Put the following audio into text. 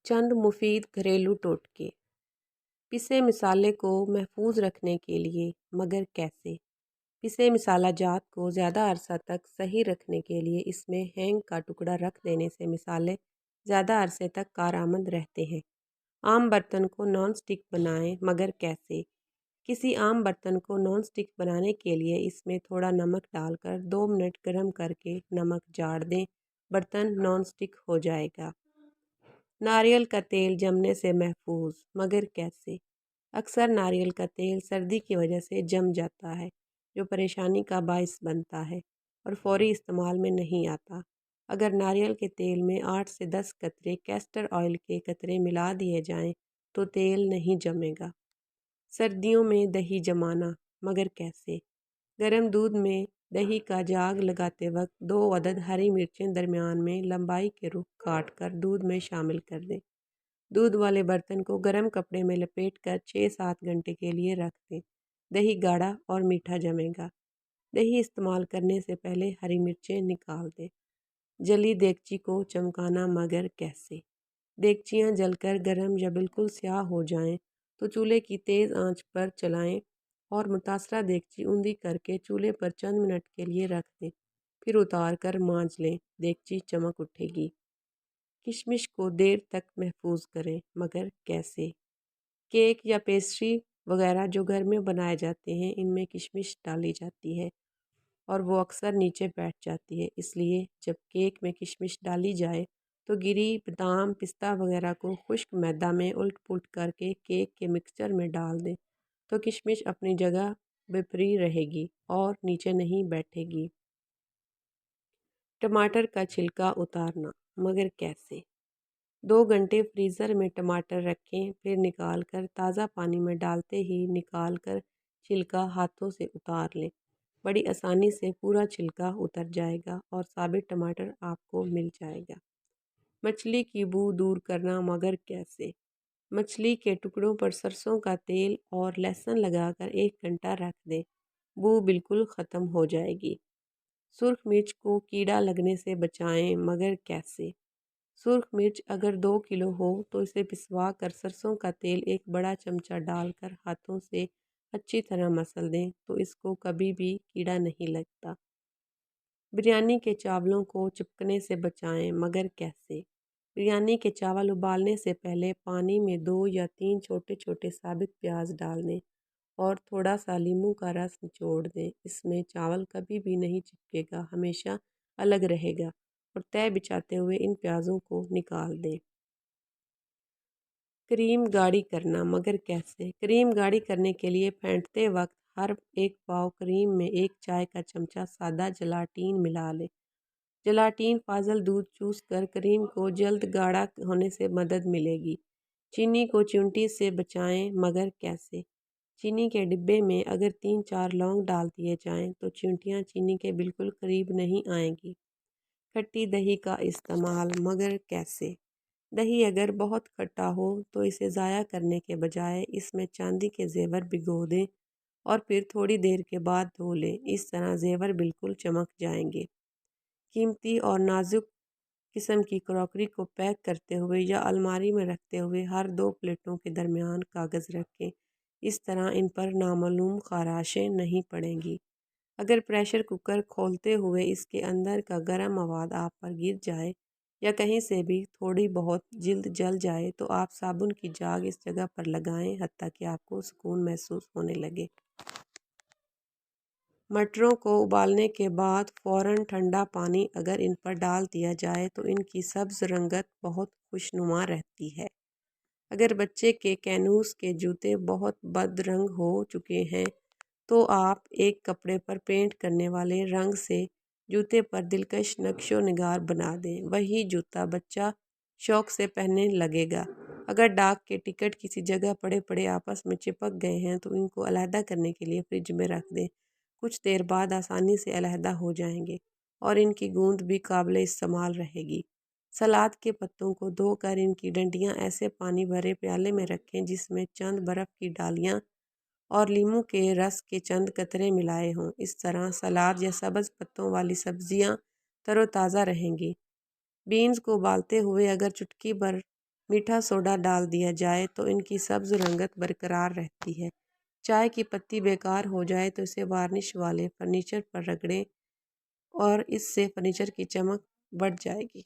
چند مفید گھریلو ٹوٹکے۔ پسے مسالے کو محفوظ رکھنے کے لیے، مگر کیسے؟ پسے مسالہ جات کو زیادہ عرصہ تک صحیح رکھنے کے لیے اس میں ہینگ کا ٹکڑا رکھ دینے سے مسالے زیادہ عرصے تک کارآمد رہتے ہیں۔ عام برتن کو نان سٹک بنائیں، مگر کیسے؟ کسی عام برتن کو نان سٹک بنانے کے لیے اس میں تھوڑا نمک ڈال کر 2 منٹ گرم کر کے نمک جاڑ دیں، برتن نان سٹک ہو جائے گا۔ ناریل کا تیل جمنے سے محفوظ، مگر کیسے؟ اکثر ناریل کا تیل سردی کی وجہ سے جم جاتا ہے، جو پریشانی کا باعث بنتا ہے اور فوری استعمال میں نہیں آتا۔ اگر ناریل کے تیل میں 8 سے 10 قطرے کیسٹر آئل کے قطرے ملا دیے جائیں تو تیل نہیں جمے گا۔ سردیوں میں دہی جمانا، مگر کیسے؟ گرم دودھ میں دہی کا جاگ لگاتے وقت 2 عدد ہری مرچیں درمیان میں لمبائی کے رخ کاٹ کر دودھ میں شامل کر دیں۔ دودھ والے برتن کو گرم کپڑے میں لپیٹ کر 6-7 گھنٹے کے لیے رکھ دیں۔ دہی گاڑھا اور میٹھا جمے گا۔ دہی استعمال کرنے سے پہلے ہری مرچیں نکال دیں۔ جلی دیگچی کو چمکانا، مگر کیسے؟ دیگچیاں جل کر گرم یا بالکل سیاہ ہو جائیں تو چولہے کی تیز آنچ پر چلائیں اور متاثرہ دیگچی اوندھی کر کے چولہے پر چند منٹ کے لیے رکھ دیں، پھر اتار کر مانج لیں، دیگچی چمک اٹھے گی۔ کشمش کو دیر تک محفوظ کریں، مگر کیسے؟ کیک یا پیسٹری وغیرہ جو گھر میں بنائے جاتے ہیں، ان میں کشمش ڈالی جاتی ہے اور وہ اکثر نیچے بیٹھ جاتی ہے، اس لیے جب کیک میں کشمش ڈالی جائے تو گری بادام، پستہ وغیرہ کو خشک میدا میں الٹ پلٹ کر کے کیک کے مکسچر میں ڈال دیں تو کشمش اپنی جگہ بے فری رہے گی اور نیچے نہیں بیٹھے گی۔ ٹماٹر کا چھلکا اتارنا، مگر کیسے؟ 2 گھنٹے فریزر میں ٹماٹر رکھیں، پھر نکال کر تازہ پانی میں ڈالتے ہی نکال کر چھلکا ہاتھوں سے اتار لیں۔ بڑی آسانی سے پورا چھلکا اتر جائے گا اور ثابت ٹماٹر آپ کو مل جائے گا۔ مچھلی کی بو دور کرنا، مگر کیسے؟ مچھلی کے ٹکڑوں پر سرسوں کا تیل اور لہسن لگا کر 1 گھنٹہ رکھ دیں، بو بالکل ختم ہو جائے گی۔ سرخ مرچ کو کیڑا لگنے سے بچائیں، مگر کیسے؟ سرخ مرچ اگر 2 کلو ہو تو اسے پسوا کر سرسوں کا تیل 1 بڑا چمچہ ڈال کر ہاتھوں سے اچھی طرح مسل دیں تو اس کو کبھی بھی کیڑا نہیں لگتا۔ بریانی کے چاولوں کو چپکنے سے بچائیں، مگر کیسے؟ بریانی کے چاول ابالنے سے پہلے پانی میں 2 یا 3 چھوٹے چھوٹے ثابت پیاز ڈال دیں اور تھوڑا سا لیموں کا رس نچوڑ دیں، اس میں چاول کبھی بھی نہیں چپکے گا، ہمیشہ الگ رہے گا، اور تہہ بچھاتے ہوئے ان پیازوں کو نکال دیں۔ کریم گاڑھی کرنا، مگر کیسے؟ کریم گاڑھی کرنے کے لیے پھینٹتے وقت ہر 1 پاؤ کریم میں 1 چائے کا چمچہ سادہ جلاٹین ملا لیں۔ جلاٹین فاضل دودھ چوس کر کریم کو جلد گاڑھا ہونے سے مدد ملے گی۔ چینی کو چیونٹی سے بچائیں، مگر کیسے؟ چینی کے ڈبے میں اگر 3-4 لونگ ڈال دیے جائیں تو چیونٹیاں چینی کے بالکل قریب نہیں آئیں گی۔ کھٹی دہی کا استعمال، مگر کیسے؟ دہی اگر بہت کھٹا ہو تو اسے ضائع کرنے کے بجائے اس میں چاندی کے زیور بھگو دیں اور پھر تھوڑی دیر کے بعد دھو لیں، اس طرح زیور بالکل چمک جائیں گے۔ قیمتی اور نازک قسم کی کراکری کو پیک کرتے ہوئے یا الماری میں رکھتے ہوئے ہر 2 پلیٹوں کے درمیان کاغذ رکھیں، اس طرح ان پر نامعلوم خاراشیں نہیں پڑیں گی۔ اگر پریشر کوکر کھولتے ہوئے اس کے اندر کا گرم مواد آپ پر گر جائے یا کہیں سے بھی تھوڑی بہت جلد جل جائے تو آپ صابن کی جاگ اس جگہ پر لگائیں حتیٰ کہ آپ کو سکون محسوس ہونے لگے۔ مٹروں کو ابالنے کے بعد فوراً ٹھنڈا پانی اگر ان پر ڈال دیا جائے تو ان کی سبز رنگت بہت خوشنما رہتی ہے۔ اگر بچے کے کینوس کے جوتے بہت بد رنگ ہو چکے ہیں تو آپ ایک کپڑے پر پینٹ کرنے والے رنگ سے جوتے پر دلکش نقش و نگار بنا دیں، وہی جوتا بچہ شوق سے پہننے لگے گا۔ اگر ڈاک کے ٹکٹ کسی جگہ پڑے پڑے آپس میں چپک گئے ہیں تو ان کو علیحدہ کرنے کے لیے فریج میں رکھ دیں، کچھ دیر بعد آسانی سے علیحدہ ہو جائیں گے اور ان کی گوند بھی قابل استعمال رہے گی۔ سلاد کے پتوں کو دھو کر ان کی ڈنڈیاں ایسے پانی بھرے پیالے میں رکھیں جس میں چند برف کی ڈالیاں اور لیموں کے رس کے چند قطرے ملائے ہوں، اس طرح سلاد یا سبز پتوں والی سبزیاں تر و تازہ رہیں گی۔ بینز کو ابالتے ہوئے اگر چٹکی بھر میٹھا سوڈا ڈال دیا جائے تو ان کی سبز رنگت برقرار رہتی ہے۔ چائے کی پتی بیکار ہو جائے تو اسے وارنش والے فرنیچر پر رگڑیں اور اس سے فرنیچر کی چمک بڑھ جائے گی۔